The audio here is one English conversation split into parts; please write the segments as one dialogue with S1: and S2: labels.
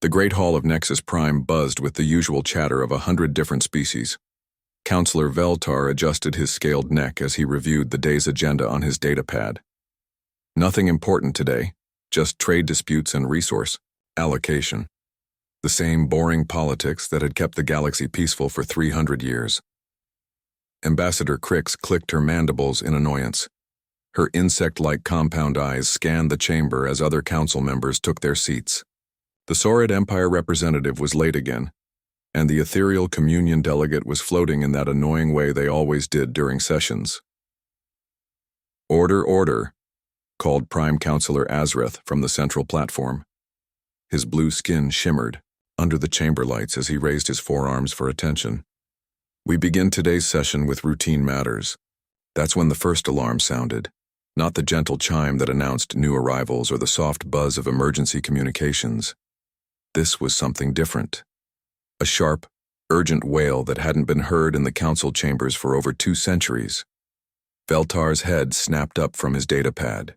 S1: The great hall of Nexus Prime buzzed with the usual chatter of 100 different species. Counselor Veltar adjusted his scaled neck as he reviewed the day's agenda on his datapad. Nothing important today, just trade disputes and resource allocation. The same boring politics that had kept the galaxy peaceful for 300 years. Ambassador Crix clicked her mandibles in annoyance. Her insect-like compound eyes scanned the chamber as other council members took their seats. The Saurid Empire representative was late again, and the ethereal communion delegate was floating in that annoying way they always did during sessions. "Order, order," called Prime Counselor Azreth from the central platform. His blue skin shimmered under the chamber lights as he raised his forearms for attention. "We begin today's session with routine matters." That's when the first alarm sounded, not the gentle chime that announced new arrivals or the soft buzz of emergency communications. This was something different. A sharp, urgent wail that hadn't been heard in the council chambers for over 2 centuries. Veltar's head snapped up from his datapad.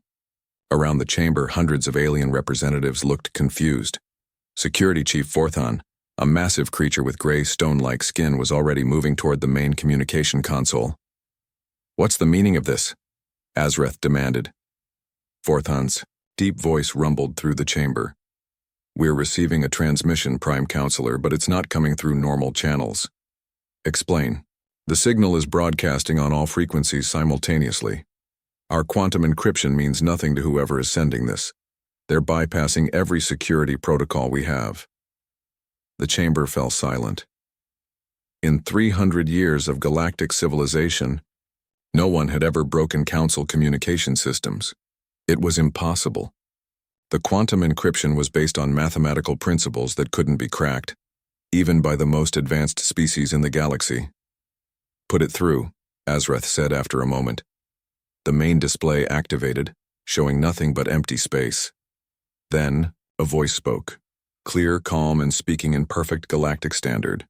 S1: Around the chamber, hundreds of alien representatives looked confused. Security Chief Forthan, a massive creature with gray stone-like skin, was already moving toward the main communication console. "What's the meaning of this?" Azreth demanded. Forthan's deep voice rumbled through the chamber. "We're receiving a transmission, Prime Counselor, but it's not coming through normal channels." "Explain." "The signal is broadcasting on all frequencies simultaneously. Our quantum encryption means nothing to whoever is sending this. They're bypassing every security protocol we have." The chamber fell silent. In 300 years of galactic civilization, no one had ever broken council communication systems. It was impossible. The quantum encryption was based on mathematical principles that couldn't be cracked, even by the most advanced species in the galaxy. "Put it through," Azreth said after a moment. The main display activated, showing nothing but empty space. Then, a voice spoke, clear, calm, and speaking in perfect galactic standard.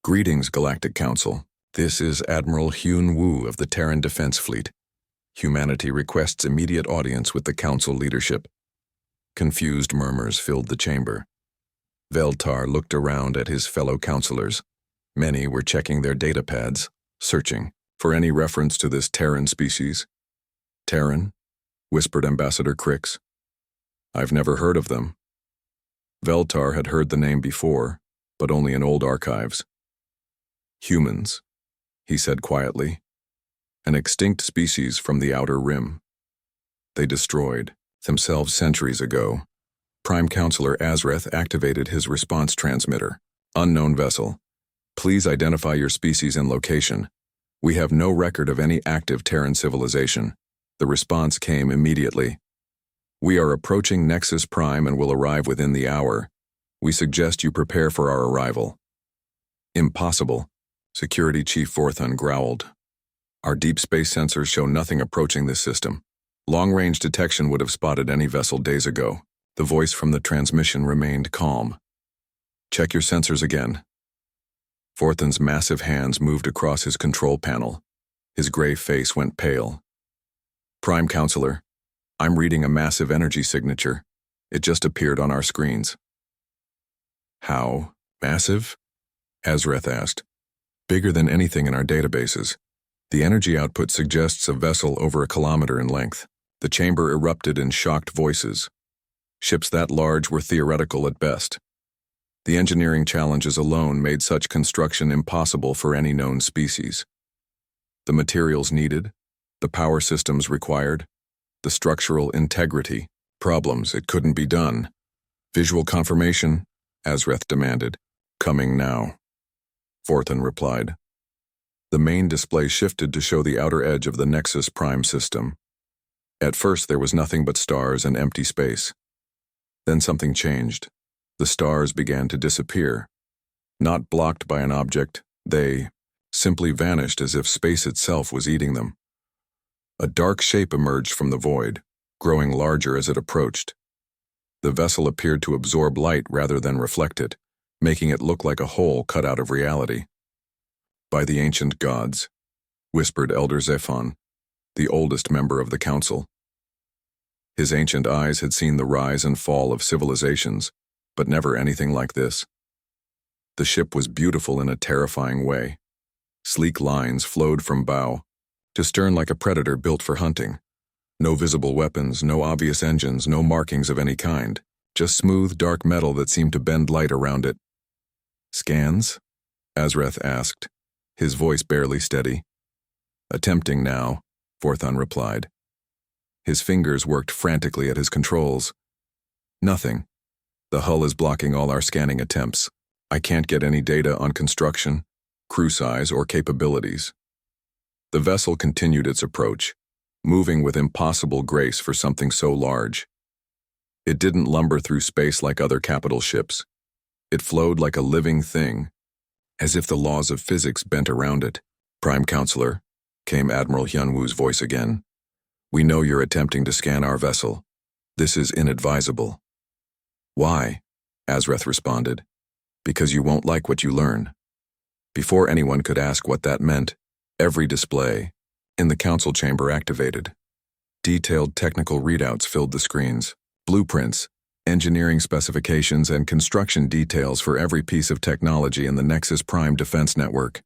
S1: "Greetings, Galactic Council. This is Admiral Hyun Woo of the Terran Defense Fleet. Humanity requests immediate audience with the Council leadership." Confused murmurs filled the chamber. Veltar looked around at his fellow counselors. Many were checking their datapads, searching for any reference to this Terran species. "Terran?" whispered Ambassador Crix. "I've never heard of them." Veltar had heard the name before, but only in old archives. "Humans," he said quietly. "An extinct species from the Outer Rim. They destroyed themselves centuries ago." Prime Counselor Azreth activated his response transmitter. "Unknown vessel. Please identify your species and location. We have no record of any active Terran civilization." The response came immediately. "We are approaching Nexus Prime and will arrive within the hour. We suggest you prepare for our arrival." "Impossible," Security Chief Forthan growled. "Our deep space sensors show nothing approaching this system. Long-range detection would have spotted any vessel days ago." The voice from the transmission remained calm. "Check your sensors again." Forthan's massive hands moved across his control panel. His gray face went pale. "Prime Counselor, I'm reading a massive energy signature. It just appeared on our screens." "How massive?" Azreth asked. "Bigger than anything in our databases. The energy output suggests a vessel over 1 kilometer in length." The chamber erupted in shocked voices. Ships that large were theoretical at best. The engineering challenges alone made such construction impossible for any known species. The materials needed, the power systems required, the structural integrity, problems, it couldn't be done. "Visual confirmation?" Azreth demanded. "Coming now," Forthan replied. The main display shifted to show the outer edge of the Nexus Prime system. At first there was nothing but stars and empty space. Then something changed. The stars began to disappear. Not blocked by an object, they simply vanished as if space itself was eating them. A dark shape emerged from the void, growing larger as it approached. The vessel appeared to absorb light rather than reflect it, making it look like a hole cut out of reality. "By the ancient gods," whispered Elder Zephon, the oldest member of the council. His ancient eyes had seen the rise and fall of civilizations, but never anything like this. The ship was beautiful in a terrifying way. Sleek lines flowed from bow to stern like a predator built for hunting. No visible weapons, no obvious engines, no markings of any kind, just smooth, dark metal that seemed to bend light around it. "Scans?" Azreth asked, his voice barely steady. "Attempting now," Vorthon replied. His fingers worked frantically at his controls. "Nothing. The hull is blocking all our scanning attempts. I can't get any data on construction, crew size, or capabilities." The vessel continued its approach, moving with impossible grace for something so large. It didn't lumber through space like other capital ships. It flowed like a living thing, as if the laws of physics bent around it. "Prime Counselor," came Admiral Hyunwoo's voice again. "We know you're attempting to scan our vessel. This is inadvisable." "Why?" Azreth responded. "Because you won't like what you learn." Before anyone could ask what that meant, every display in the council chamber activated. Detailed technical readouts filled the screens. Blueprints, engineering specifications, and construction details for every piece of technology in the Nexus Prime defense network.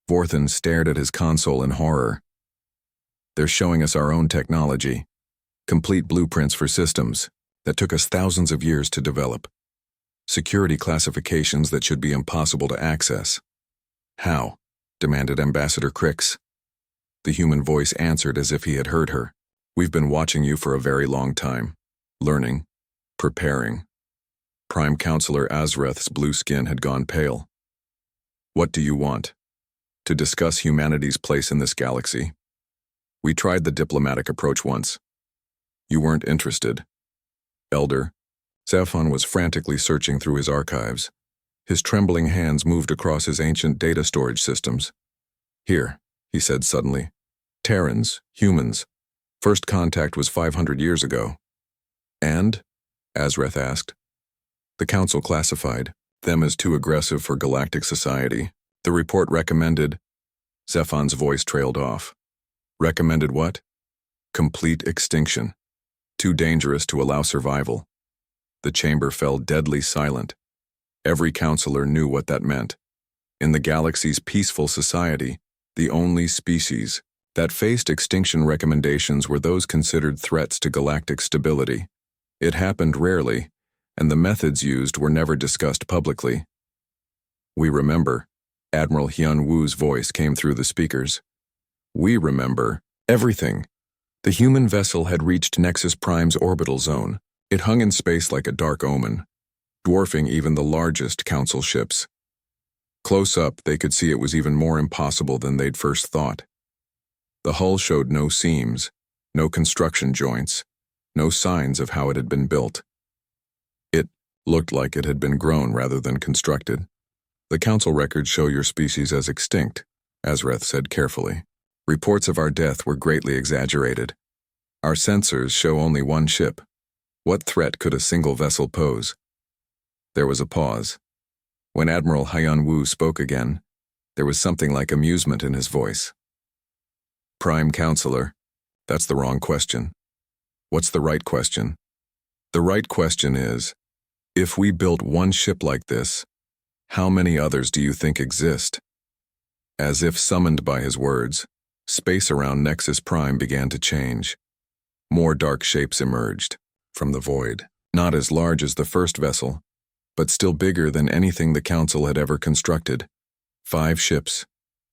S1: Vorthon stared at his console in horror. "They're showing us our own technology. Complete blueprints for systems that took us thousands of years to develop. Security classifications that should be impossible to access." "How?" demanded Ambassador Crix. The human voice answered as if he had heard her. "We've been watching you for a very long time. Learning. Preparing." Prime Counselor Azreth's blue skin had gone pale. "What do you want?" "To discuss humanity's place in this galaxy. We tried the diplomatic approach once. You weren't interested." "Elder." Zafon was frantically searching through his archives. His trembling hands moved across his ancient data storage systems. "Here," he said suddenly. "Terrans, humans. First contact was 500 years ago." "And?" Azreth asked. "The Council classified them as too aggressive for galactic society. The report recommended—" Zephon's voice trailed off. "Recommended what?" "Complete extinction. Too dangerous to allow survival." The chamber fell deadly silent. Every counselor knew what that meant. In the galaxy's peaceful society, the only species that faced extinction recommendations were those considered threats to galactic stability. It happened rarely, and the methods used were never discussed publicly. "We remember," Admiral Hyunwoo's voice came through the speakers. "We remember everything." The human vessel had reached Nexus Prime's orbital zone. It hung in space like a dark omen, dwarfing even the largest Council ships. Close up, they could see it was even more impossible than they'd first thought. The hull showed no seams, no construction joints, no signs of how it had been built. It looked like it had been grown rather than constructed. "The Council records show your species as extinct," Azreth said carefully. "Reports of our death were greatly exaggerated. Our sensors show only one ship. What threat could a single vessel pose?" There was a pause. When Admiral Hyunwoo spoke again, there was something like amusement in his voice. "Prime Counselor, that's the wrong question. What's the right question? The right question is, if we built one ship like this, how many others do you think exist?" As if summoned by his words, space around Nexus Prime began to change. More dark shapes emerged from the void, not as large as the first vessel, but still bigger than anything the Council had ever constructed. 5 ships,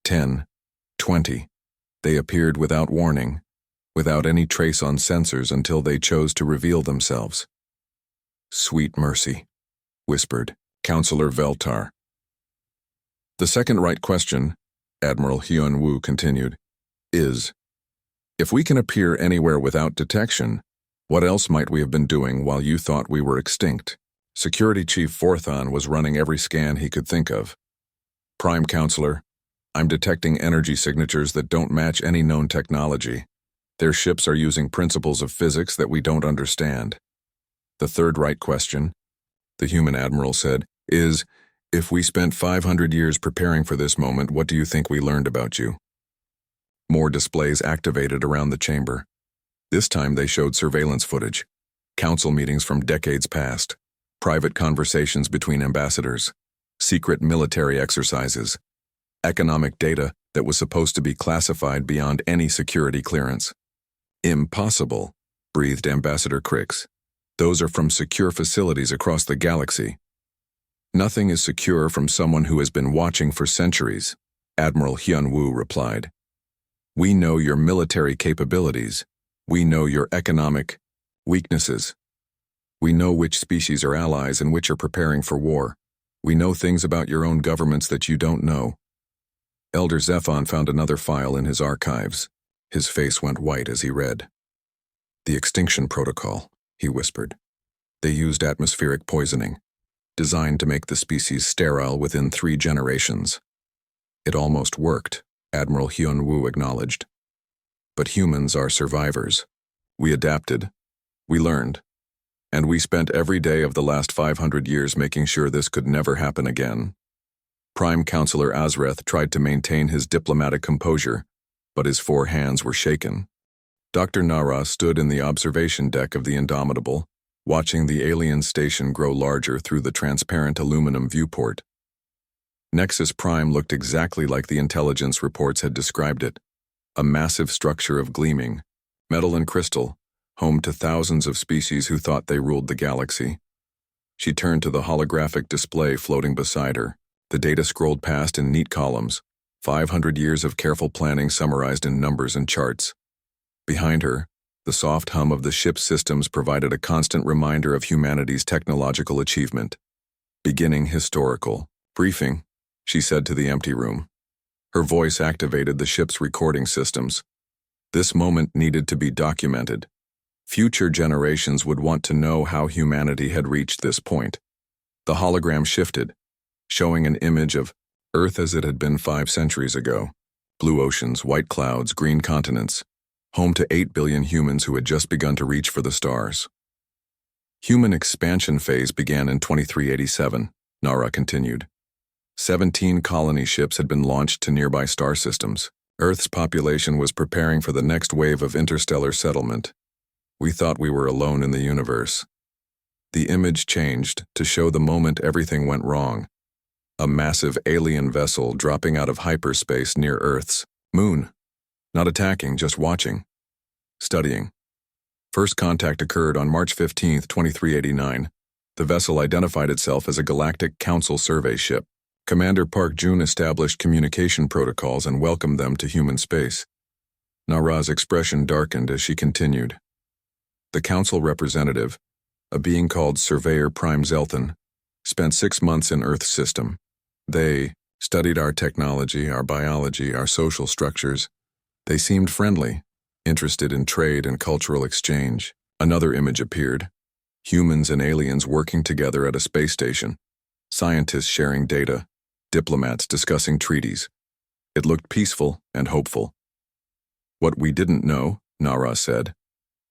S1: 10, 20. They appeared without warning, without any trace on sensors until they chose to reveal themselves. "Sweet mercy," whispered Counselor Veltar. "The second right question," Admiral Hyunwoo continued, "is, if we can appear anywhere without detection, what else might we have been doing while you thought we were extinct?" Security Chief Vorthon was running every scan he could think of. "Prime Counselor, I'm detecting energy signatures that don't match any known technology. Their ships are using principles of physics that we don't understand." "The third right question," the human admiral said, "is, if we spent 500 years preparing for this moment, what do you think we learned about you?" More displays activated around the chamber. This time they showed surveillance footage, council meetings from decades past, private conversations between ambassadors, secret military exercises, economic data that was supposed to be classified beyond any security clearance. Impossible, breathed Ambassador Crix. Those are from secure facilities across the galaxy. Nothing is secure from someone who has been watching for centuries, Admiral Hyun-woo replied. We know your military capabilities. We know your economic weaknesses. We know which species are allies and which are preparing for war. We know things about your own governments that you don't know. Elder Zephon found another file in his archives. His face went white as he read. The extinction protocol, he whispered. They used atmospheric poisoning, designed to make the species sterile within 3 generations. It almost worked, Admiral Hyun-woo acknowledged. But humans are survivors. We adapted. We learned. And we spent every day of the last 500 years making sure this could never happen again. Prime Counselor Azreth tried to maintain his diplomatic composure, but his 4 hands were shaken. Dr. Nara stood in the observation deck of the Indomitable, watching the alien station grow larger through the transparent aluminum viewport. Nexus Prime looked exactly like the intelligence reports had described it, a massive structure of gleaming, metal and crystal, home to thousands of species who thought they ruled the galaxy. She turned to the holographic display floating beside her. The data scrolled past in neat columns, 500 years of careful planning summarized in numbers and charts. Behind her, the soft hum of the ship's systems provided a constant reminder of humanity's technological achievement. Beginning historical. Briefing, she said to the empty room. Her voice activated the ship's recording systems. This moment needed to be documented. Future generations would want to know how humanity had reached this point. The hologram shifted, showing an image of Earth as it had been 5 centuries ago. Blue oceans, white clouds, green continents, home to 8 billion humans who had just begun to reach for the stars. Human expansion phase began in 2387, Nara continued. 17 colony ships had been launched to nearby star systems. Earth's population was preparing for the next wave of interstellar settlement. We thought we were alone in the universe. The image changed to show the moment everything went wrong. A massive alien vessel dropping out of hyperspace near Earth's moon. Not attacking, just watching. Studying. First contact occurred on March 15, 2389. The vessel identified itself as a Galactic Council survey ship. Commander Park Jun established communication protocols and welcomed them to human space. Nara's expression darkened as she continued. The Council representative, a being called Surveyor Prime Zelthan, spent 6 months in Earth's system. They studied our technology, our biology, our social structures. They seemed friendly, interested in trade and cultural exchange. Another image appeared. Humans and aliens working together at a space station. Scientists sharing data. Diplomats discussing treaties. It looked peaceful and hopeful. What we didn't know, Nara said,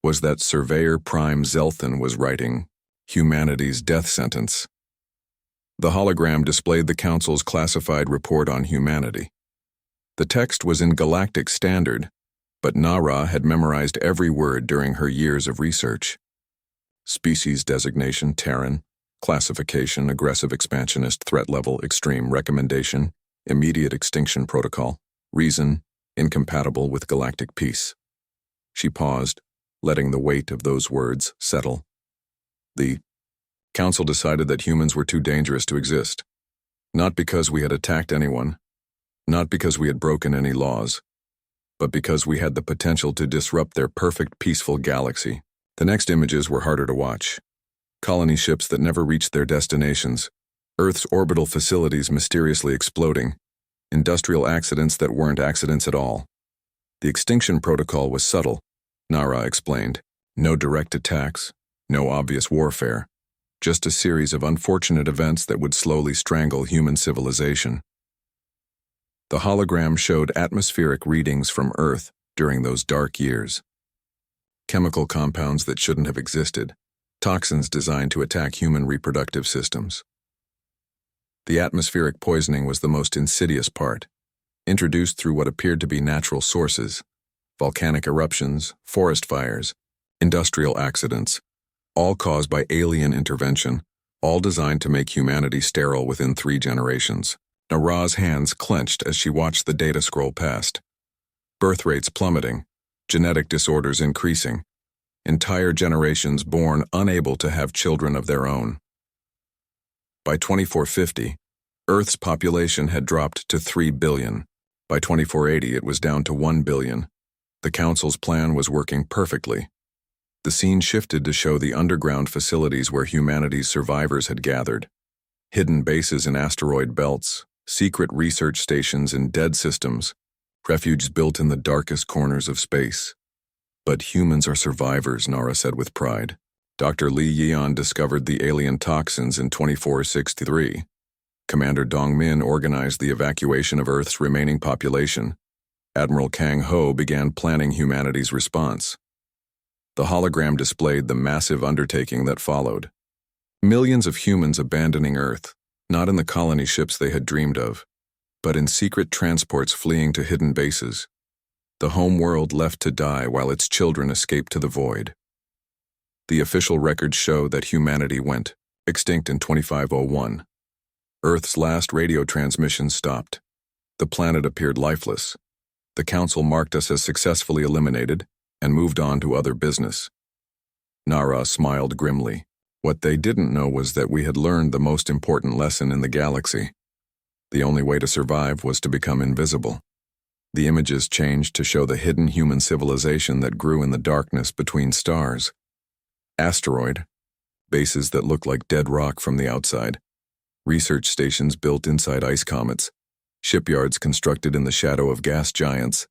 S1: was that Surveyor Prime Zelthan was writing humanity's death sentence. The hologram displayed the Council's classified report on humanity. The text was in Galactic Standard, but Nara had memorized every word during her years of research. Species designation, Terran. Classification, aggressive expansionist, threat level, extreme, recommendation, immediate extinction protocol, reason, incompatible with galactic peace. She paused, letting the weight of those words settle. The Council decided that humans were too dangerous to exist. Not because we had attacked anyone, not because we had broken any laws, but because we had the potential to disrupt their perfect, peaceful galaxy. The next images were harder to watch. Colony ships that never reached their destinations, Earth's orbital facilities mysteriously exploding, industrial accidents that weren't accidents at all. The extinction protocol was subtle, Nara explained. No direct attacks, no obvious warfare, just a series of unfortunate events that would slowly strangle human civilization. The hologram showed atmospheric readings from Earth during those dark years. Chemical compounds that shouldn't have existed. Toxins designed to attack human reproductive systems. The atmospheric poisoning was the most insidious part, introduced through what appeared to be natural sources, volcanic eruptions, forest fires, industrial accidents, all caused by alien intervention, all designed to make humanity sterile within 3 generations. Nara's hands clenched as she watched the data scroll past. Birth rates plummeting, genetic disorders increasing, entire generations born unable to have children of their own. By 2450, Earth's population had dropped to 3 billion. By 2480, it was down to 1 billion. The Council's plan was working perfectly. The scene shifted to show the underground facilities where humanity's survivors had gathered. Hidden bases in asteroid belts, secret research stations in dead systems, refuges built in the darkest corners of space. But humans are survivors, Nara said with pride. Dr. Li Yian discovered the alien toxins in 2463. Commander Dong Min organized the evacuation of Earth's remaining population. Admiral Kang Ho began planning humanity's response. The hologram displayed the massive undertaking that followed. Millions of humans abandoning Earth, not in the colony ships they had dreamed of, but in secret transports fleeing to hidden bases. The home world left to die while its children escaped to the void. The official records show that humanity went extinct in 2501. Earth's last radio transmission stopped. The planet appeared lifeless. The Council marked us as successfully eliminated and moved on to other business. Nara smiled grimly. What they didn't know was that we had learned the most important lesson in the galaxy. The only way to survive was to become invisible. The images changed to show the hidden human civilization that grew in the darkness between stars. Asteroid, bases that looked like dead rock from the outside, research stations built inside ice comets, shipyards constructed in the shadow of gas giants.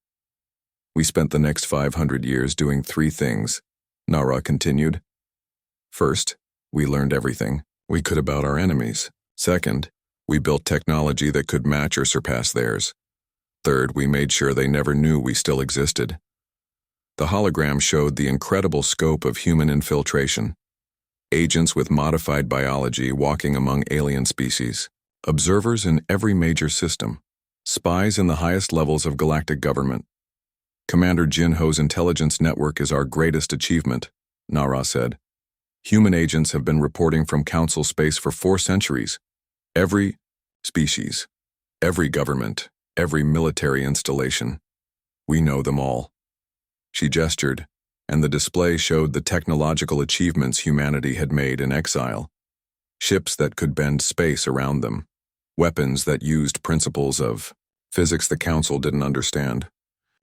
S1: We spent the next 500 years doing 3 things, Nara continued. First, we learned everything we could about our enemies. Second, we built technology that could match or surpass theirs. Third, we made sure they never knew we still existed. The hologram showed the incredible scope of human infiltration. Agents with modified biology walking among alien species, observers in every major system, spies in the highest levels of galactic government. Commander Jin Ho's intelligence network is our greatest achievement, Nara said. Human agents have been reporting from Council space for 4 centuries. Every species, every government, every military installation. We know them all. She gestured, and the display showed the technological achievements humanity had made in exile. Ships that could bend space around them. Weapons that used principles of physics the Council didn't understand.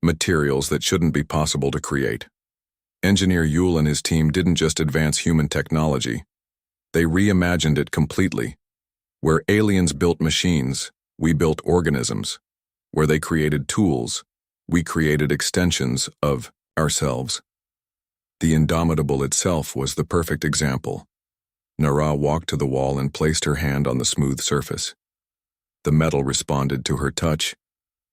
S1: Materials that shouldn't be possible to create. Engineer Yule and his team didn't just advance human technology. They reimagined it completely. Where aliens built machines, we built organisms. Where they created tools, we created extensions of ourselves. The Indomitable itself was the perfect example. Nara walked to the wall and placed her hand on the smooth surface. The metal responded to her touch,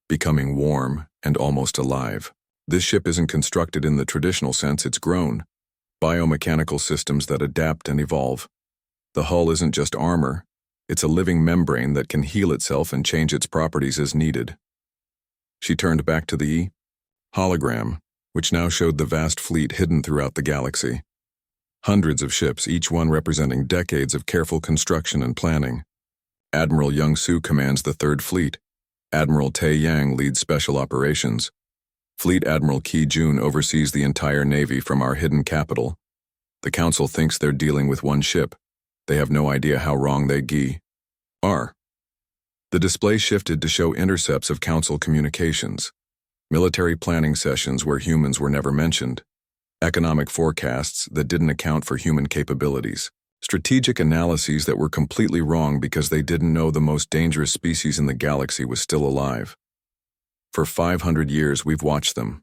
S1: becoming warm and almost alive. This ship isn't constructed in the traditional sense, it's grown. Biomechanical systems that adapt and evolve. The hull isn't just armor, it's a living membrane that can heal itself and change its properties as needed. She turned back to the hologram, which now showed the vast fleet hidden throughout the galaxy. Hundreds of ships, each one representing decades of careful construction and planning. Admiral Young Su commands the 3rd Fleet. Admiral Tae Yang leads special operations. Fleet Admiral Ki Jun oversees the entire Navy from our hidden capital. The Council thinks they're dealing with one ship. They have no idea how wrong they are. The display shifted to show intercepts of Council communications. Military planning sessions where humans were never mentioned. Economic forecasts that didn't account for human capabilities. Strategic analyses that were completely wrong because they didn't know the most dangerous species in the galaxy was still alive. For 500 years we've watched them,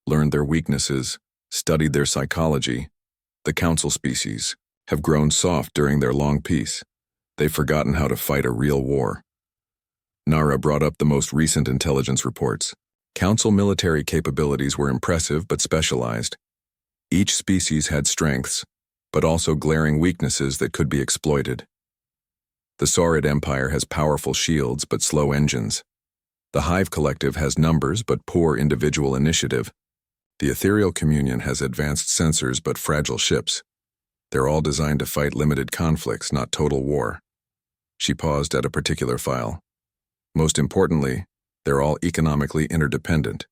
S1: learned their weaknesses, studied their psychology. The Council species have grown soft during their long peace. They've forgotten how to fight a real war. Nara brought up the most recent intelligence reports. Council military capabilities were impressive but specialized. Each species had strengths, but also glaring weaknesses that could be exploited. The Saurid Empire has powerful shields but slow engines. The Hive Collective has numbers but poor individual initiative. The Ethereal Communion has advanced sensors but fragile ships. They're all designed to fight limited conflicts, not total war. She paused at a particular file. Most importantly, they're all economically interdependent.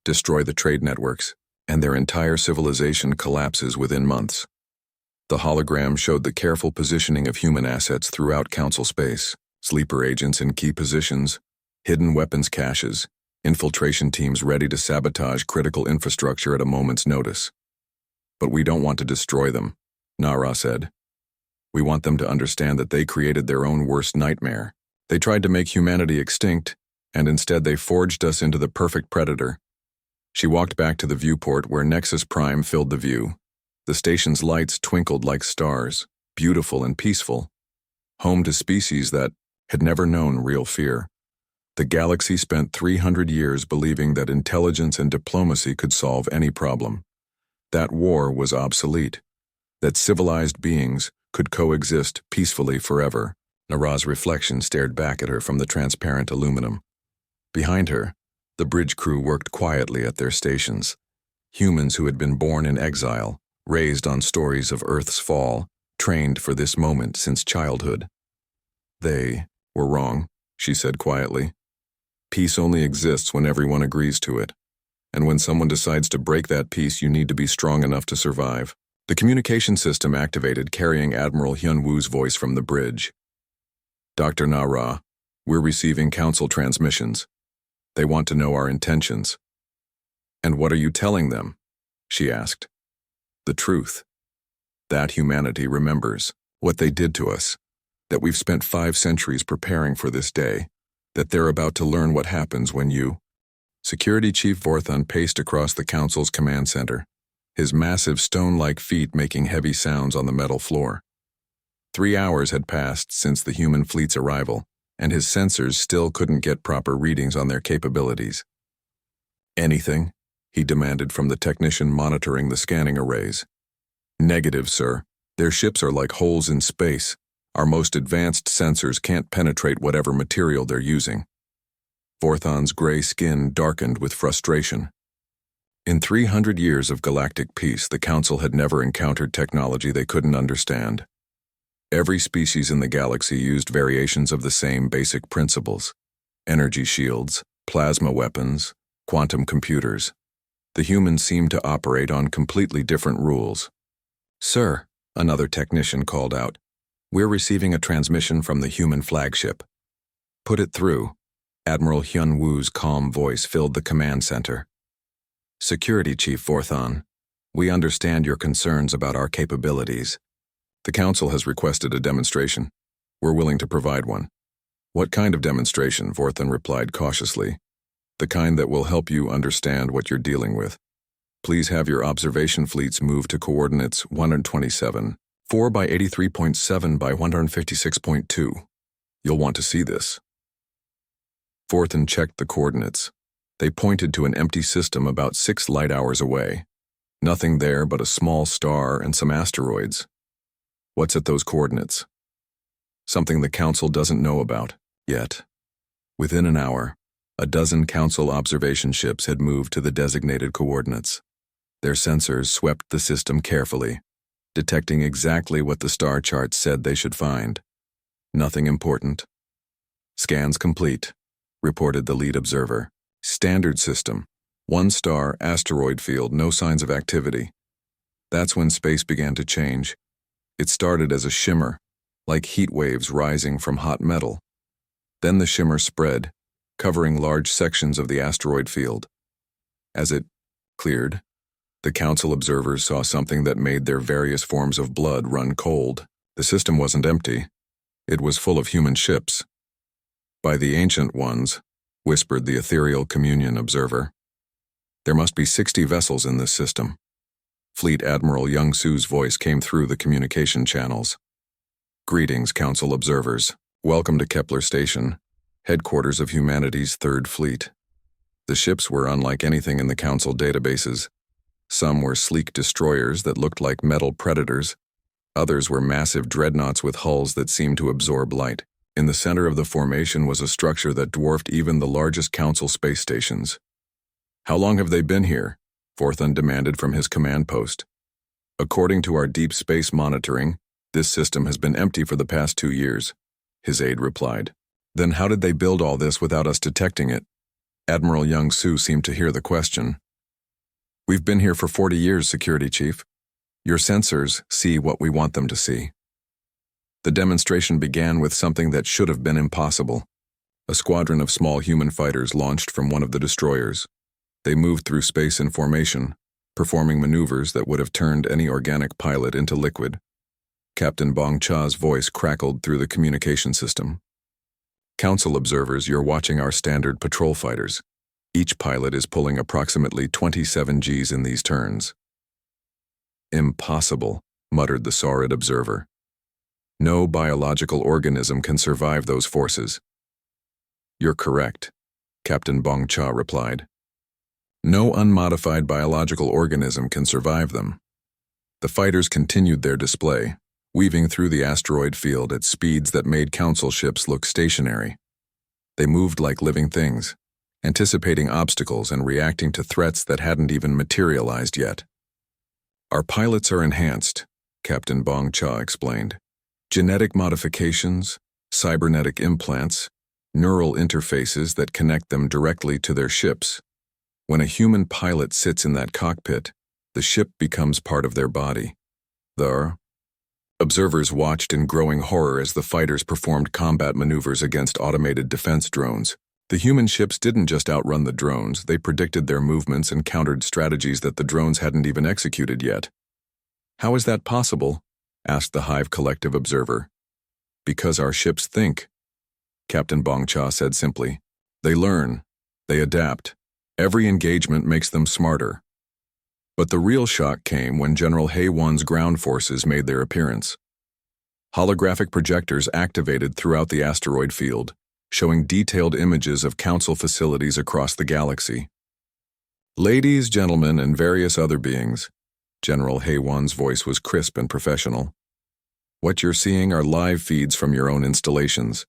S1: Destroy the trade networks, and their entire civilization collapses within months. The hologram showed the careful positioning of human assets throughout Council space, sleeper agents in key positions, hidden weapons caches, infiltration teams ready to sabotage critical infrastructure at a moment's notice. But we don't want to destroy them, Nara said. We want them to understand that they created their own worst nightmare. They tried to make humanity extinct, and instead they forged us into the perfect predator. She walked back to the viewport where Nexus Prime filled the view. The station's lights twinkled like stars, beautiful and peaceful, home to species that had never known real fear. The galaxy spent 300 years believing that intelligence and diplomacy could solve any problem. That war was obsolete, that civilized beings could coexist peacefully forever. Nara's reflection stared back at her from the transparent aluminum. Behind her, the bridge crew worked quietly at their stations. Humans who had been born in exile, raised on stories of Earth's fall, trained for this moment since childhood. They were wrong, she said quietly. Peace only exists when everyone agrees to it. And when someone decides to break that peace, you need to be strong enough to survive. The communication system activated, carrying Admiral Hyun-woo's voice from the bridge. Dr. Na-Ra, we're receiving Council transmissions. They want to know our intentions. And what are you telling them? She asked. The truth. That humanity remembers what they did to us, that we've spent 5 centuries preparing for this day, that they're about to learn what happens when you... Security Chief Vorthon paced across the Council's command center, his massive stone-like feet making heavy sounds on the metal floor. 3 hours had passed since the human fleet's arrival, and his sensors still couldn't get proper readings on their capabilities. Anything? He demanded from the technician monitoring the scanning arrays. Negative, sir. Their ships are like holes in space. Our most advanced sensors can't penetrate whatever material they're using. Vorthon's gray skin darkened with frustration. In 300 years of galactic peace, the Council had never encountered technology they couldn't understand. Every species in the galaxy used variations of the same basic principles: energy shields, plasma weapons, quantum computers. The humans seemed to operate on completely different rules. Sir, another technician called out, we're receiving a transmission from the human flagship. Put it through. Admiral Hyun-woo's calm voice filled the command center. Security Chief Vorthon, we understand your concerns about our capabilities. The Council has requested a demonstration. We're willing to provide one. What kind of demonstration? Vorthon replied cautiously. The kind that will help you understand what you're dealing with. Please have your observation fleets move to coordinates 127, 4 by 83.7 by 156.2. You'll want to see this. Vorthon checked the coordinates. They pointed to an empty system about 6 light hours away. Nothing there but a small star and some asteroids. What's at those coordinates? Something the Council doesn't know about, yet. Within an hour, a dozen Council observation ships had moved to the designated coordinates. Their sensors swept the system carefully, detecting exactly what the star chart said they should find. Nothing important. Scans complete, reported the lead observer. Standard system. 1 star, asteroid field, no signs of activity. That's when space began to change. It started as a shimmer, like heat waves rising from hot metal. Then the shimmer spread, covering large sections of the asteroid field. As it cleared, the Council observers saw something that made their various forms of blood run cold. The system wasn't empty. It was full of human ships. By the ancient ones, whispered the ethereal communion observer. There must be 60 vessels in this system. Fleet Admiral Young-Su's voice came through the communication channels. Greetings, Council observers. Welcome to Kepler Station, headquarters of humanity's 3rd Fleet. The ships were unlike anything in the Council databases. Some were sleek destroyers that looked like metal predators. Others were massive dreadnoughts with hulls that seemed to absorb light. In the center of the formation was a structure that dwarfed even the largest Council space stations. How long have they been here? Vorthon demanded from his command post. According to our deep space monitoring, this system has been empty for the past 2 years, his aide replied. Then how did they build all this without us detecting it? Admiral Young-Soo seemed to hear the question. We've been here for 40 years, Security Chief. Your sensors see what we want them to see. The demonstration began with something that should have been impossible. A squadron of small human fighters launched from one of the destroyers. They moved through space in formation, performing maneuvers that would have turned any organic pilot into liquid. Captain Bong Cha's voice crackled through the communication system. Council observers, you're watching our standard patrol fighters. Each pilot is pulling approximately 27 Gs in these turns. Impossible, muttered the Saurid observer. No biological organism can survive those forces. You're correct, Captain Bong Cha replied. No unmodified biological organism can survive them. The fighters continued their display, weaving through the asteroid field at speeds that made Council ships look stationary. They moved like living things, anticipating obstacles and reacting to threats that hadn't even materialized yet. Our pilots are enhanced, Captain Bong Cha explained. Genetic modifications, cybernetic implants, neural interfaces that connect them directly to their ships. When a human pilot sits in that cockpit, the ship becomes part of their body. The observers watched in growing horror as the fighters performed combat maneuvers against automated defense drones. The human ships didn't just outrun the drones, they predicted their movements and countered strategies that the drones hadn't even executed yet. How is that possible? Asked the Hive Collective observer. Because our ships think, Captain Bong Cha said simply. They learn, they adapt. Every engagement makes them smarter. But the real shock came when General Hae-Won's ground forces made their appearance. Holographic projectors activated throughout the asteroid field, showing detailed images of Council facilities across the galaxy. Ladies, gentlemen, and various other beings, General Hae-Won's voice was crisp and professional. What you're seeing are live feeds from your own installations.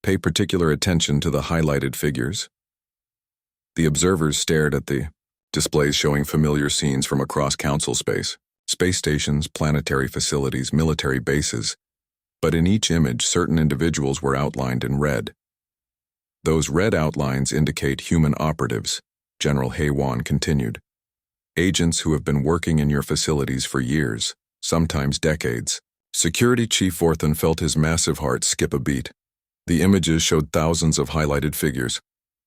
S1: Pay particular attention to the highlighted figures. The observers stared at the displays showing familiar scenes from across Council space, space stations, planetary facilities, military bases, but in each image certain individuals were outlined in red. Those red outlines indicate human operatives, General Hae-Won continued. Agents who have been working in your facilities for years, sometimes decades. Security Chief Vorthan felt his massive heart skip a beat. The images showed thousands of highlighted figures.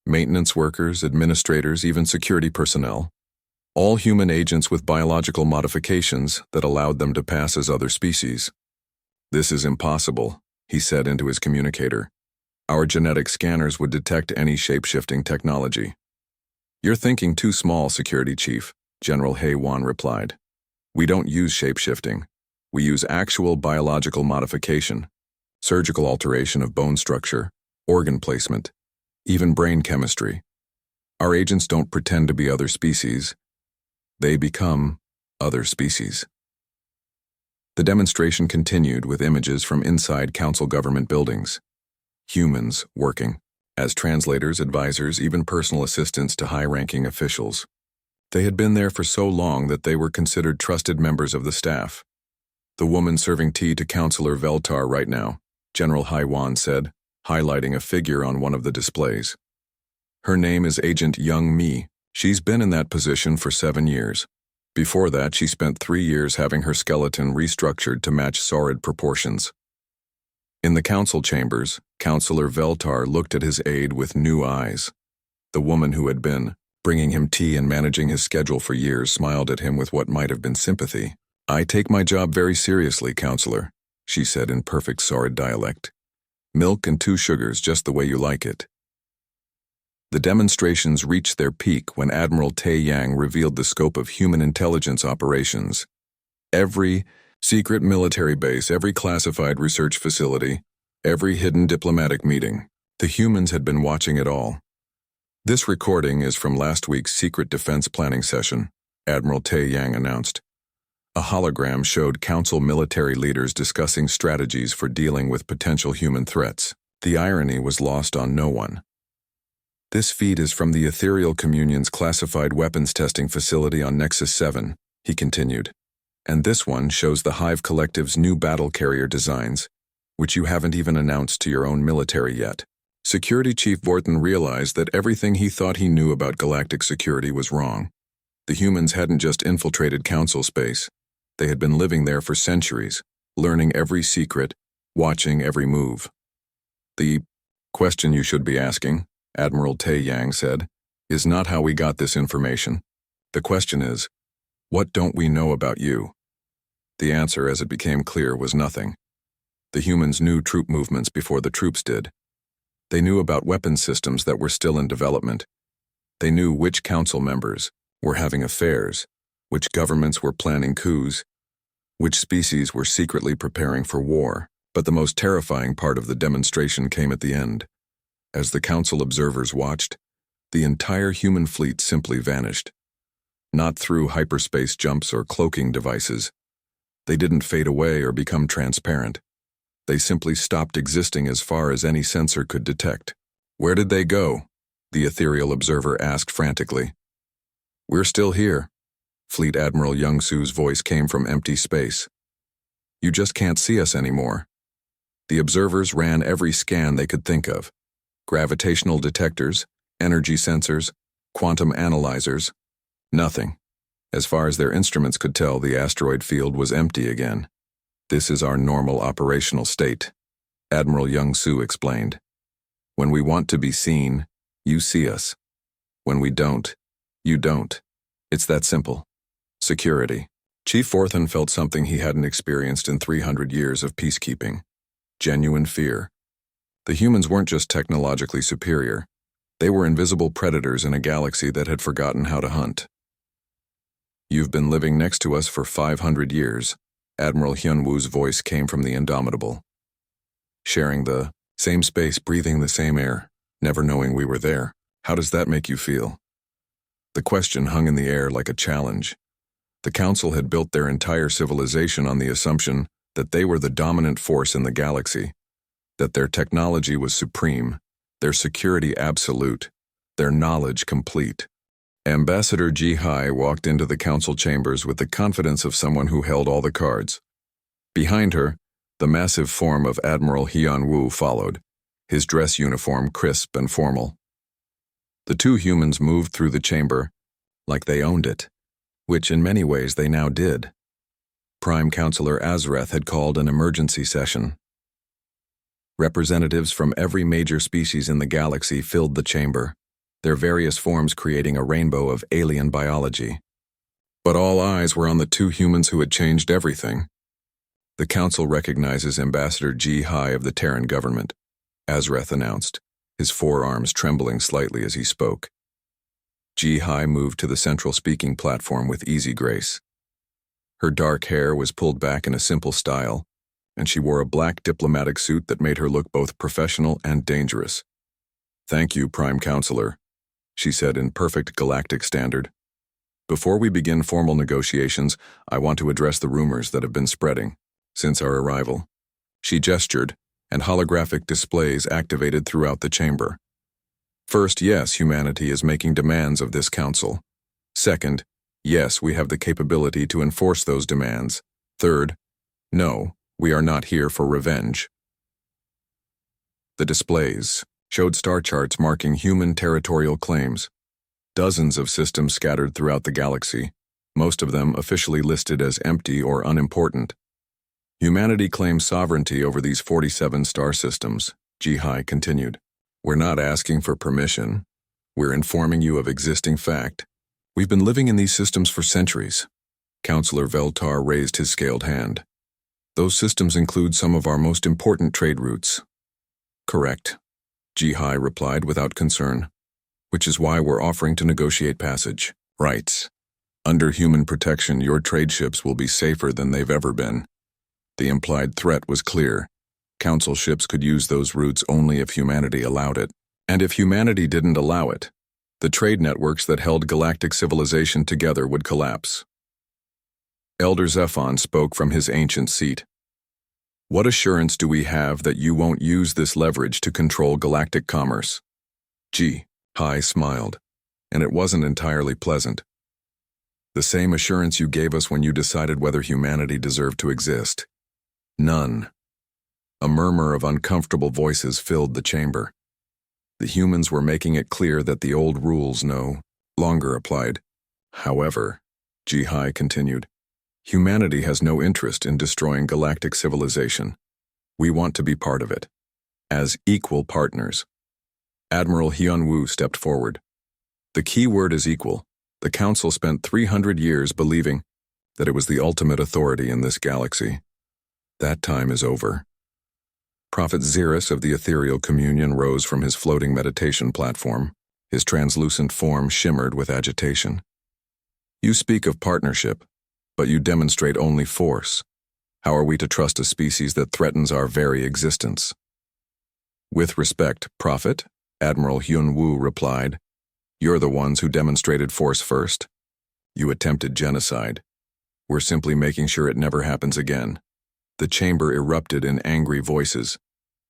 S1: Maintenance workers, administrators, even security personnel. All human agents with biological modifications that allowed them to pass as other species. This is impossible, he said into his communicator. Our genetic scanners would detect any shape-shifting technology. You're thinking too small, Security Chief, General Hae-Won replied. We don't use shape-shifting. We use actual biological modification, surgical alteration of bone structure, organ placement, even brain chemistry. Our agents don't pretend to be other species. They become other species. The demonstration continued with images from inside Council government buildings. Humans working as translators, advisors, even personal assistants to high-ranking officials. They had been there for so long that they were considered trusted members of the staff. The woman serving tea to Councillor Veltar right now, General Hae-Won said, highlighting a figure on one of the displays. Her name is Agent Young Mi. She's been in that position for 7 years. Before that, she spent 3 years having her skeleton restructured to match Saurid proportions. In the council chambers, Councillor Veltar looked at his aide with new eyes. The woman who had been bringing him tea and managing his schedule for years smiled at him with what might have been sympathy. I take my job very seriously, Councillor, she said in perfect Saurid dialect. Milk and 2 sugars, just the way you like it. The demonstrations reached their peak when Admiral Tae Yang revealed the scope of human intelligence operations. Every secret military base, every classified research facility, every hidden diplomatic meeting. The humans had been watching it all. This recording is from last week's secret defense planning session, Admiral Tae Yang announced. A hologram showed Council military leaders discussing strategies for dealing with potential human threats. The irony was lost on no one. This feed is from the Ethereal Communion's classified weapons testing facility on Nexus 7, he continued. And this one shows the Hive Collective's new battle carrier designs, which you haven't even announced to your own military yet. Security Chief Vorton realized that everything he thought he knew about galactic security was wrong. The humans hadn't just infiltrated council space. They had been living there for centuries, learning every secret, watching every move. The question you should be asking, Admiral Tae Yang said, is not how we got this information. The question is, what don't we know about you? The answer, as it became clear, was nothing. The humans knew troop movements before the troops did. They knew about weapon systems that were still in development. They knew which council members were having affairs, which governments were planning coups, which species were secretly preparing for war. But the most terrifying part of the demonstration came at the end. As the council observers watched, the entire human fleet simply vanished. Not through hyperspace jumps or cloaking devices. They didn't fade away or become transparent. They simply stopped existing as far as any sensor could detect. Where did they go? The ethereal observer asked frantically. We're still here. Fleet Admiral Young-Soo's voice came from empty space. You just can't see us anymore. The observers ran every scan they could think of. Gravitational detectors, energy sensors, quantum analyzers. Nothing. As far as their instruments could tell, the asteroid field was empty again. This is our normal operational state, Admiral Young-Soo explained. When we want to be seen, you see us. When we don't, you don't. It's that simple. Security. Chief Vorton felt something he hadn't experienced in 300 years of peacekeeping. Genuine fear. The humans weren't just technologically superior. They were invisible predators in a galaxy that had forgotten how to hunt. You've been living next to us for 500 years. Admiral Hyun-woo's voice came from the Indomitable. Sharing the same space, breathing the same air, never knowing we were there. How does that make you feel? The question hung in the air like a challenge. The Council had built their entire civilization on the assumption that they were the dominant force in the galaxy, that their technology was supreme, their security absolute, their knowledge complete. Ambassador Ji-hai walked into the council chambers with the confidence of someone who held all the cards. Behind her, the massive form of Admiral Hyun-woo followed, his dress uniform crisp and formal. The two humans moved through the chamber like they owned it, which in many ways they now did. Prime Counselor Azreth had called an emergency session. Representatives from every major species in the galaxy filled the chamber, their various forms creating a rainbow of alien biology. But all eyes were on the two humans who had changed everything. The Council recognizes Ambassador Ji-hai of the Terran government, Azreth announced, his forearms trembling slightly as he spoke. Ji-hai moved to the central speaking platform with easy grace. Her dark hair was pulled back in a simple style, and she wore a black diplomatic suit that made her look both professional and dangerous. Thank you, Prime Counselor, she said in perfect galactic standard. Before we begin formal negotiations, I want to address the rumors that have been spreading since our arrival. She gestured, and holographic displays activated throughout the chamber. First, yes, humanity is making demands of this council. Second, yes, we have the capability to enforce those demands. Third, no, we are not here for revenge. The displays showed star charts marking human territorial claims. Dozens of systems scattered throughout the galaxy, most of them officially listed as empty or unimportant. Humanity claims sovereignty over these 47 star systems, Ji-hai continued. We're not asking for permission. We're informing you of existing fact. We've been living in these systems for centuries. Counselor Veltar raised his scaled hand. Those systems include some of our most important trade routes. Correct, Ji-hai replied without concern, which is why we're offering to negotiate passage. Rights. Under human protection, your trade ships will be safer than they've ever been. The implied threat was clear. Council ships could use those routes only if humanity allowed it. And if humanity didn't allow it, the trade networks that held galactic civilization together would collapse. Elder Zephon spoke from his ancient seat. What assurance do we have that you won't use this leverage to control galactic commerce? Ji-hai smiled, and it wasn't entirely pleasant. The same assurance you gave us when you decided whether humanity deserved to exist. None. A murmur of uncomfortable voices filled the chamber. The humans were making it clear that the old rules no longer applied. However, HFY continued, humanity has no interest in destroying galactic civilization. We want to be part of it. As equal partners. Admiral Hyun-woo stepped forward. The key word is equal. The Council spent 300 years believing that it was the ultimate authority in this galaxy. That time is over. Prophet Xeris of the Ethereal Communion rose from his floating meditation platform. His translucent form shimmered with agitation. You speak of partnership, but you demonstrate only force. How are we to trust a species that threatens our very existence? With respect, Prophet, Admiral Hyun-woo replied, you're the ones who demonstrated force first. You attempted genocide. We're simply making sure it never happens again. The chamber erupted in angry voices.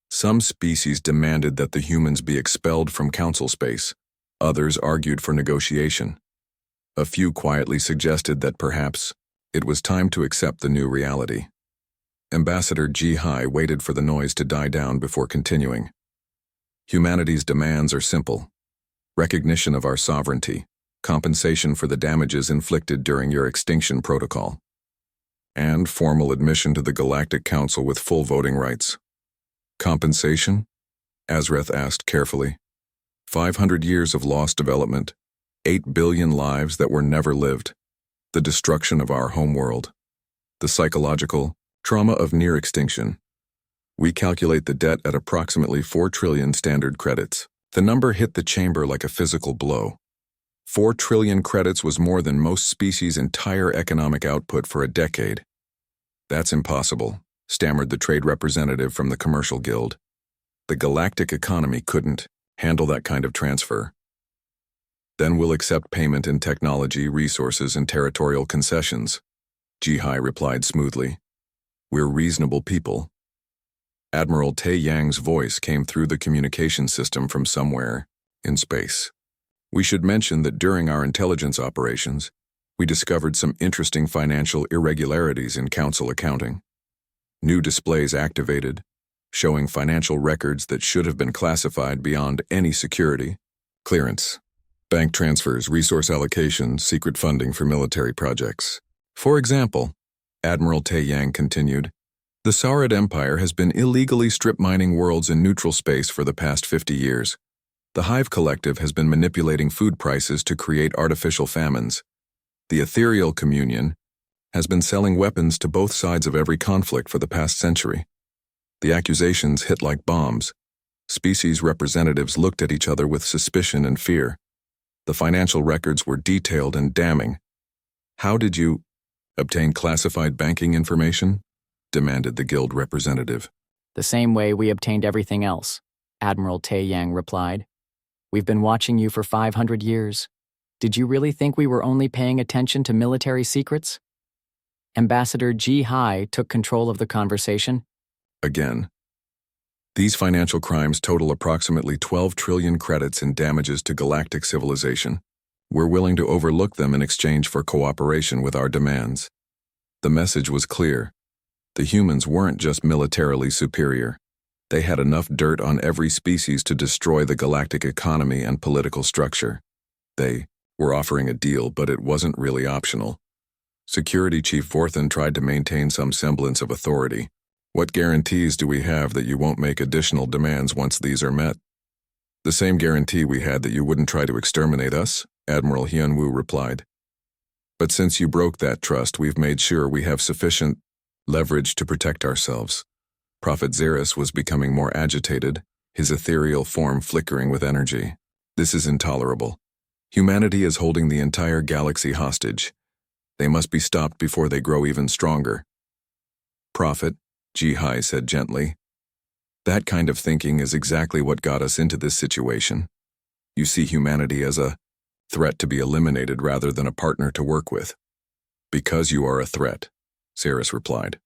S1: Some species demanded that the humans be expelled from council space. Others argued for negotiation. A few quietly suggested that perhaps it was time to accept the new reality. Ambassador HFY waited for the noise to die down before continuing. Humanity's demands are simple. Recognition of our sovereignty, compensation for the damages inflicted during your extinction protocol, and formal admission to the Galactic Council with full voting rights. Compensation? Azreth asked carefully. 500 years of lost development, 8 billion lives that were never lived, the destruction of our homeworld, the psychological trauma of near extinction. We calculate the debt at approximately 4 trillion standard credits. The number hit the chamber like a physical blow. 4 trillion credits was more than most species' entire economic output for a decade. That's impossible, stammered the trade representative from the Commercial Guild. The galactic economy couldn't handle that kind of transfer. Then we'll accept payment in technology, resources, and territorial concessions, HFY replied smoothly. We're reasonable people. Admiral Tae Yang's voice came through the communication system from somewhere in space. We should mention that during our intelligence operations, we discovered some interesting financial irregularities in council accounting. New displays activated, showing financial records that should have been classified beyond any security clearance. Bank transfers, resource allocation, secret funding for military projects. For example, Admiral Tae Yang continued, the Saurid Empire has been illegally strip mining worlds in neutral space for the past 50 years. The Hive Collective has been manipulating food prices to create artificial famines. The Ethereal Communion has been selling weapons to both sides of every conflict for the past century. The accusations hit like bombs. Species representatives looked at each other with suspicion and fear. The financial records were detailed and damning. How did you obtain classified banking information? Demanded the guild representative.
S2: The same way we obtained everything else, Admiral Tae Yang replied. We've been watching you for 500 years. Did you really think we were only paying attention to military secrets? Ambassador HFY took control of the conversation.
S1: Again. These financial crimes total approximately 12 trillion credits in damages to galactic civilization. We're willing to overlook them in exchange for cooperation with our demands. The message was clear. The humans weren't just militarily superior. They had enough dirt on every species to destroy the galactic economy and political structure. They were offering a deal, but it wasn't really optional. Security Chief Vorthan tried to maintain some semblance of authority. What guarantees do we have that you won't make additional demands once these are met? The same guarantee we had that you wouldn't try to exterminate us, Admiral Hyun-woo replied. But since you broke that trust, we've made sure we have sufficient leverage to protect ourselves. Prophet Xeris was becoming more agitated, his ethereal form flickering with energy. This is intolerable. Humanity is holding the entire galaxy hostage. They must be stopped before they grow even stronger. Prophet, HFY said gently. That kind of thinking is exactly what got us into this situation. You see humanity as a threat to be eliminated rather than a partner to work with. Because you are a threat, Xeris replied.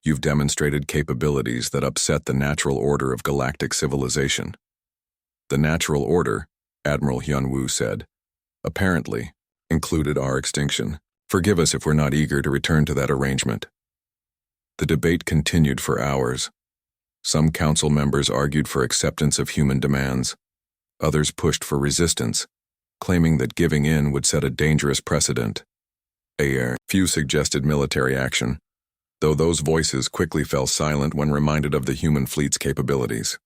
S1: You've demonstrated capabilities that upset the natural order of galactic civilization. The natural order, Admiral Hyun-woo said, apparently included our extinction. Forgive us if we're not eager to return to that arrangement. The debate continued for hours. Some council members argued for acceptance of human demands. Others pushed for resistance, claiming that giving in would set a dangerous precedent. A few suggested military action, though those voices quickly fell silent when reminded of the human fleet's capabilities.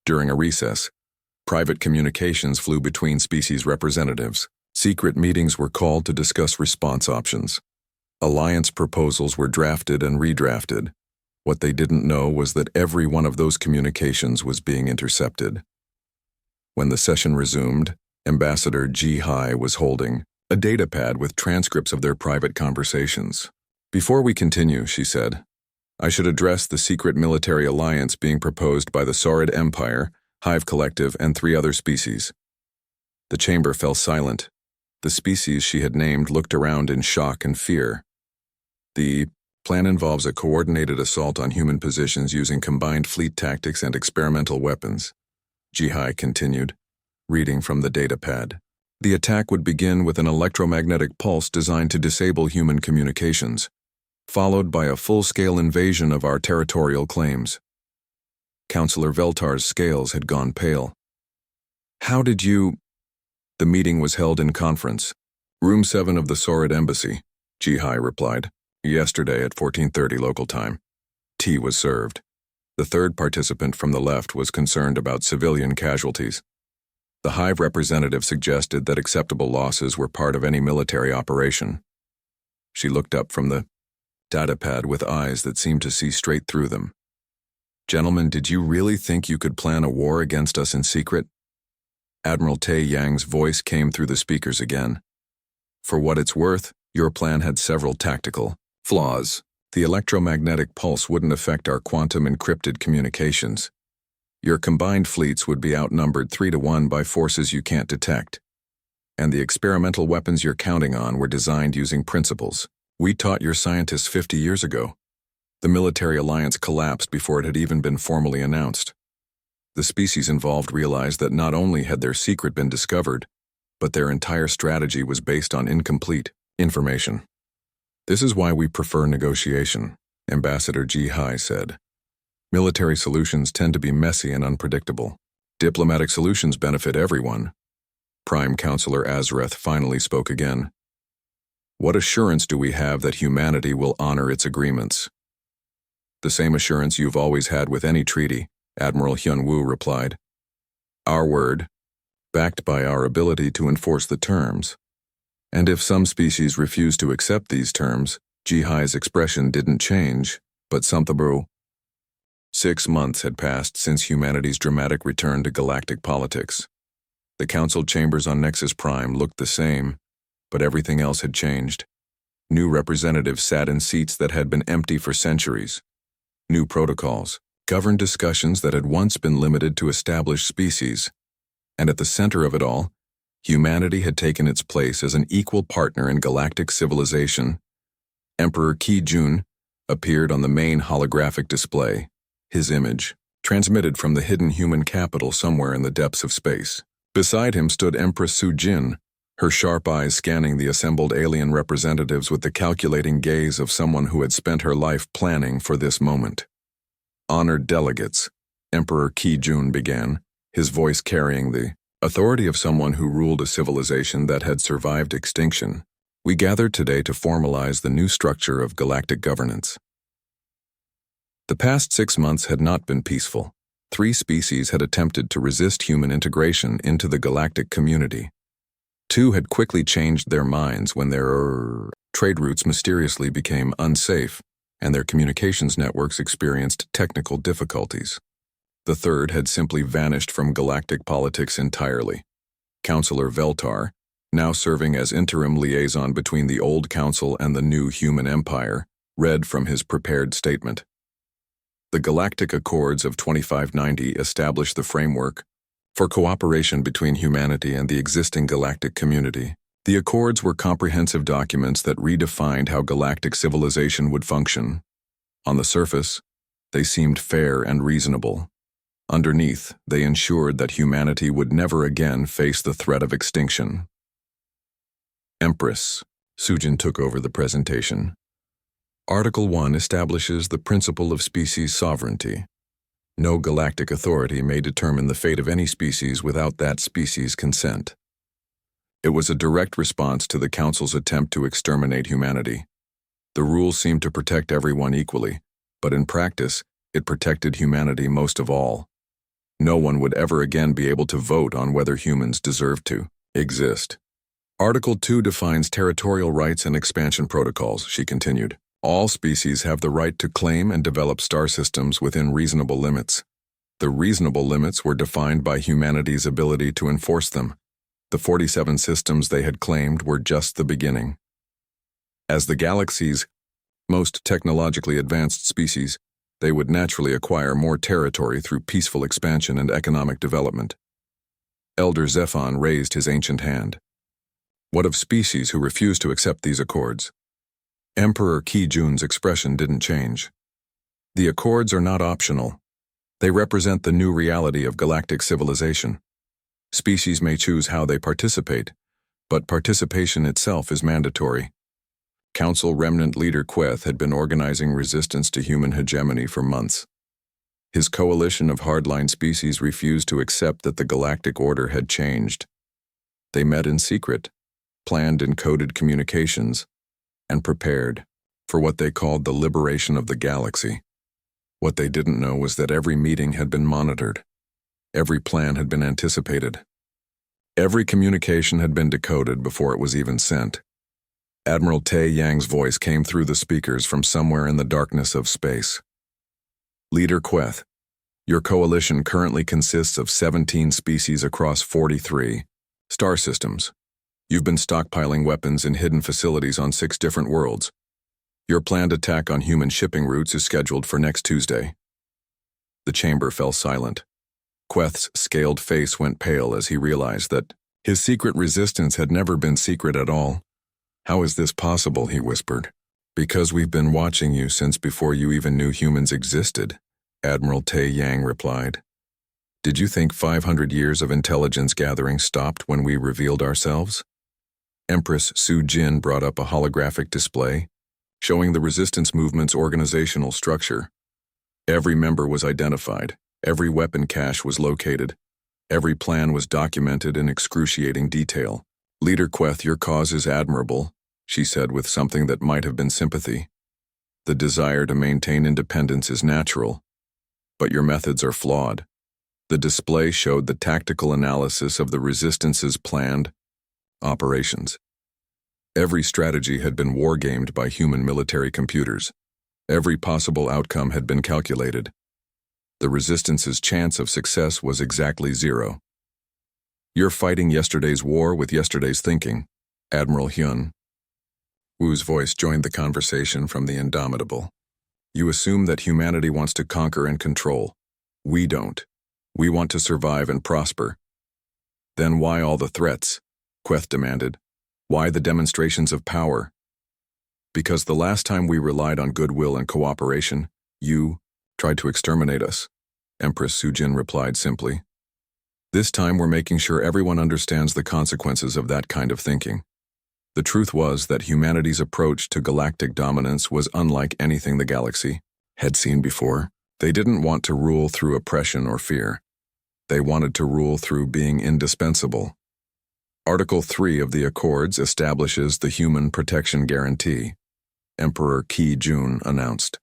S1: During a recess, private communications flew between species representatives. Secret meetings were called to discuss response options. Alliance proposals were drafted and redrafted. What they didn't know was that every one of those communications was being intercepted. When the session resumed, Ambassador Ji-Hai was holding a datapad with transcripts of their private conversations. Before we continue, she said, I should address the secret military alliance being proposed by the Saurid Empire, Hive Collective, and 3 other species. The chamber fell silent. The species she had named looked around in shock and fear. The plan involves a coordinated assault on human positions using combined fleet tactics and experimental weapons. Ji-Hai continued, reading from the datapad. The attack would begin with an electromagnetic pulse designed to disable human communications, followed by a full-scale invasion of our territorial claims. Councillor Veltar's scales had gone pale. How did you... The meeting was held in conference. Room 7 of the Saurid Embassy, Ji-Hai replied. Yesterday at 14:30 local time. Tea was served. The third participant from the left was concerned about civilian casualties. The Hive representative suggested that acceptable losses were part of any military operation. She looked up from the datapad with eyes that seemed to see straight through them. Gentlemen, did you really think you could plan a war against us in secret? Admiral Tae Yang's voice came through the speakers again. For what it's worth, your plan had several tactical flaws. The electromagnetic pulse wouldn't affect our quantum encrypted communications. Your combined fleets would be outnumbered 3-to-1 by forces you can't detect. And the experimental weapons you're counting on were designed using principles we taught your scientists 50 years ago. The military alliance collapsed before it had even been formally announced. The species involved realized that not only had their secret been discovered, but their entire strategy was based on incomplete information. This is why we prefer negotiation, Ambassador Ji-Hai said. Military solutions tend to be messy and unpredictable. Diplomatic solutions benefit everyone. Prime Counselor Azreth finally spoke again. What assurance do we have that humanity will honor its agreements? The same assurance you've always had with any treaty, Admiral Hyun-woo replied. Our word, backed by our ability to enforce the terms. And if some species refuse to accept these terms, Ji-Hai's expression didn't change, but something. 6 months had passed since humanity's dramatic return to galactic politics. The council chambers on Nexus Prime looked the same, but everything else had changed. New representatives sat in seats that had been empty for centuries. New protocols governed discussions that had once been limited to established species. And at the center of it all, humanity had taken its place as an equal partner in galactic civilization. Emperor Ki-Jun appeared on the main holographic display, his image, transmitted from the hidden human capital somewhere in the depths of space. Beside him stood Empress Su-Jin, her sharp eyes scanning the assembled alien representatives with the calculating gaze of someone who had spent her life planning for this moment. Honored delegates, Emperor Ki-Jun began, his voice carrying the authority of someone who ruled a civilization that had survived extinction. We gathered today to formalize the new structure of galactic governance. The past 6 months had not been peaceful. 3 species had attempted to resist human integration into the galactic community. 2 had quickly changed their minds when their trade routes mysteriously became unsafe and their communications networks experienced technical difficulties. The 3rd had simply vanished from galactic politics entirely. Councillor Veltar, now serving as interim liaison between the old council and the new human empire, read from his prepared statement. The Galactic Accords of 2590 established the framework for cooperation between humanity and the existing galactic community. The Accords were comprehensive documents that redefined how galactic civilization would function. On the surface, they seemed fair and reasonable. Underneath, they ensured that humanity would never again face the threat of extinction. Empress, Sujin took over the presentation. Article 1 establishes the principle of species sovereignty. No galactic authority may determine the fate of any species without that species' consent. It was a direct response to the Council's attempt to exterminate humanity. The rules seemed to protect everyone equally, but in practice, it protected humanity most of all. No one would ever again be able to vote on whether humans deserve to exist. Article 2 defines territorial rights and expansion protocols, she continued. All species have the right to claim and develop star systems within reasonable limits. The reasonable limits were defined by humanity's ability to enforce them. The 47 systems they had claimed were just the beginning. As the galaxy's most technologically advanced species, they would naturally acquire more territory through peaceful expansion and economic development. Elder Zephon raised his ancient hand. What of species who refuse to accept these accords? Emperor Ki-jun's expression didn't change. The accords are not optional. They represent the new reality of galactic civilization. Species may choose how they participate, but participation itself is mandatory. Council Remnant leader Queth had been organizing resistance to human hegemony for months. His coalition of hardline species refused to accept that the galactic order had changed. They met in secret, planned encoded communications, and prepared for what they called the liberation of the galaxy. What they didn't know was that every meeting had been monitored. Every plan had been anticipated. Every communication had been decoded before it was even sent. Admiral Tae Yang's voice came through the speakers from somewhere in the darkness of space. Leader Queth, your coalition currently consists of 17 species across 43 star systems. You've been stockpiling weapons in hidden facilities on 6 different worlds. Your planned attack on human shipping routes is scheduled for next Tuesday. The chamber fell silent. Queth's scaled face went pale as he realized that his secret resistance had never been secret at all. How is this possible, he whispered. Because we've been watching you since before you even knew humans existed, Admiral Tae Yang replied. Did you think 500 years of intelligence gathering stopped when we revealed ourselves? Empress Su Jin brought up a holographic display, showing the resistance movement's organizational structure. Every member was identified, every weapon cache was located, every plan was documented in excruciating detail. Leader Queth, your cause is admirable, she said with something that might have been sympathy. The desire to maintain independence is natural, but your methods are flawed. The display showed the tactical analysis of the Resistance's planned operations. Every strategy had been wargamed by human military computers. Every possible outcome had been calculated. The Resistance's chance of success was exactly 0. You're fighting yesterday's war with yesterday's thinking, Admiral Hyun. Wu's voice joined the conversation from the Indomitable. You assume that humanity wants to conquer and control. We don't. We want to survive and prosper. Then why all the threats? Queth demanded. Why the demonstrations of power? Because the last time we relied on goodwill and cooperation, you tried to exterminate us, Empress Sujin replied simply. This time we're making sure everyone understands the consequences of that kind of thinking. The truth was that humanity's approach to galactic dominance was unlike anything the galaxy had seen before. They didn't want to rule through oppression or fear. They wanted to rule through being indispensable. Article 3 of the Accords establishes the Human Protection Guarantee, Emperor Ki-jun announced.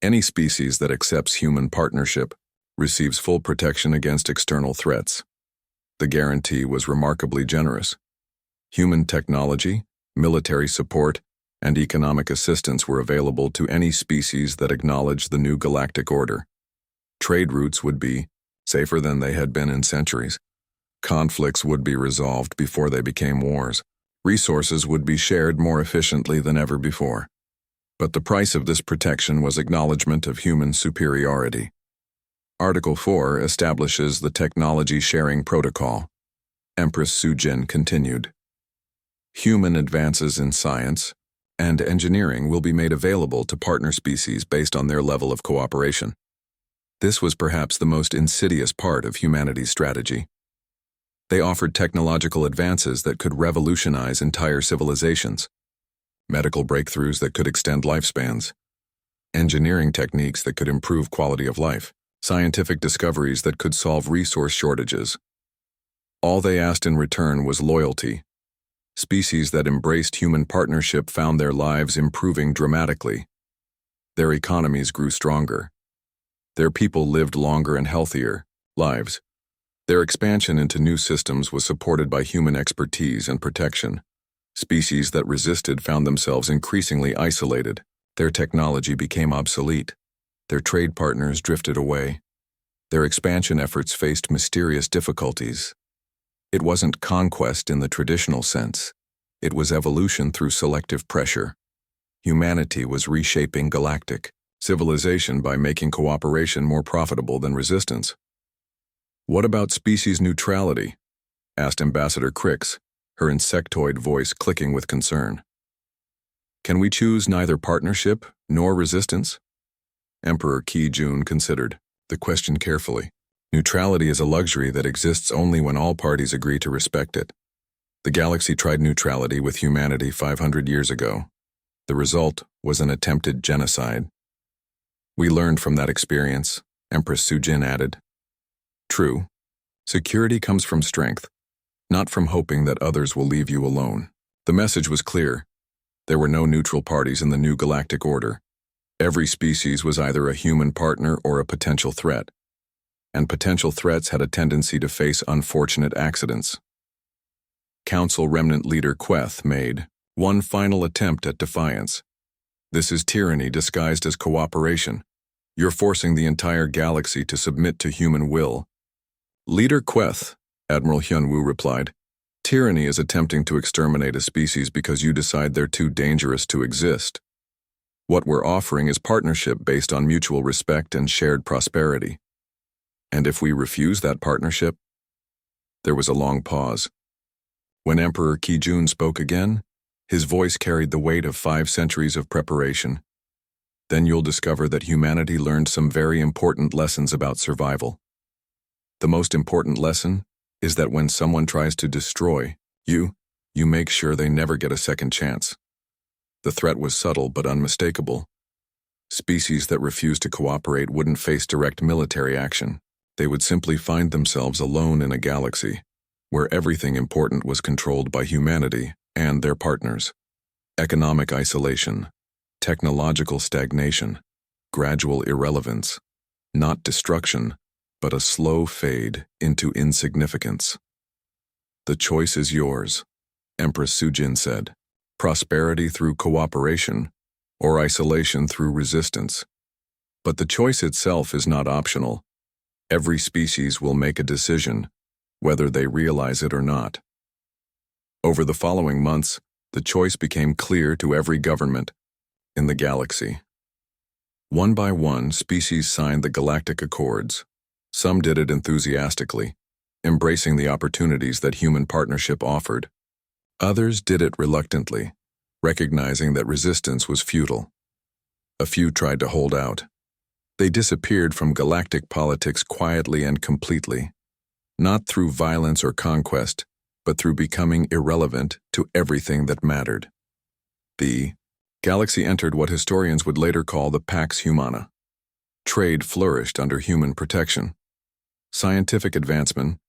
S1: Any species that accepts human partnership receives full protection against external threats. The guarantee was remarkably generous. Human technology, military support, and economic assistance were available to any species that acknowledged the new galactic order. Trade routes would be safer than they had been in centuries. Conflicts would be resolved before they became wars. Resources would be shared more efficiently than ever before. But the price of this protection was acknowledgement of human superiority. Article 4 establishes the Technology Sharing Protocol. Empress Sujin continued. Human advances in science and engineering will be made available to partner species based on their level of cooperation. This was perhaps the most insidious part of humanity's strategy. They offered technological advances that could revolutionize entire civilizations. medical breakthroughs that could extend lifespans, engineering techniques that could improve quality of life, scientific discoveries that could solve resource shortages. All they asked in return was loyalty. Species that embraced human partnership found their lives improving dramatically. Their economies grew stronger. Their people lived longer and healthier lives. Their expansion into new systems was supported by human expertise and protection. Species that resisted found themselves increasingly isolated. Their technology became obsolete. Their trade partners drifted away. Their expansion efforts faced mysterious difficulties. It wasn't conquest in the traditional sense. It was evolution through selective pressure. Humanity was reshaping galactic civilization by making cooperation more profitable than resistance. "What about species neutrality?" asked Ambassador Crix, her insectoid voice clicking with concern. "Can we choose neither partnership nor resistance?" Emperor Ki-Jun considered the question carefully. Neutrality is a luxury that exists only when all parties agree to respect it. The galaxy tried neutrality with humanity 500 years ago. The result was an attempted genocide. "We learned from that experience," Empress Sujin added. "True. Security comes from strength, not from hoping that others will leave you alone." The message was clear. There were no neutral parties in the new galactic order. Every species was either a human partner or a potential threat. And potential threats had a tendency to face unfortunate accidents. Council Remnant Leader Queth made one final attempt at defiance. "This is tyranny disguised as cooperation. You're forcing the entire galaxy to submit to human will." "Leader Queth," Admiral Hyunwoo replied, "tyranny is attempting to exterminate a species because you decide they're too dangerous to exist. What we're offering is partnership based on mutual respect and shared prosperity. And if we refuse that partnership?" There was a long pause. When Emperor Ki-Jun spoke again, his voice carried the weight of 5 centuries of preparation. "Then you'll discover that humanity learned some very important lessons about survival. The most important lesson is that when someone tries to destroy you, you make sure they never get a second chance." The threat was subtle but unmistakable. Species that refused to cooperate wouldn't face direct military action. They would simply find themselves alone in a galaxy where everything important was controlled by humanity and their partners. Economic isolation, technological stagnation, gradual irrelevance, not destruction, but a slow fade into insignificance. "The choice is yours," Empress Sujin said. "Prosperity through cooperation, or isolation through resistance. But the choice itself is not optional. Every species will make a decision, whether they realize it or not." Over the following months, the choice became clear to every government in the galaxy. One by one, species signed the Galactic Accords. Some did it enthusiastically, embracing the opportunities that human partnership offered. Others did it reluctantly, recognizing that resistance was futile. A few tried to hold out. They disappeared from galactic politics quietly and completely, not through violence or conquest, but through becoming irrelevant to everything that mattered. The galaxy entered what historians would later call the Pax Humana. Trade flourished under human protection. Scientific advancement,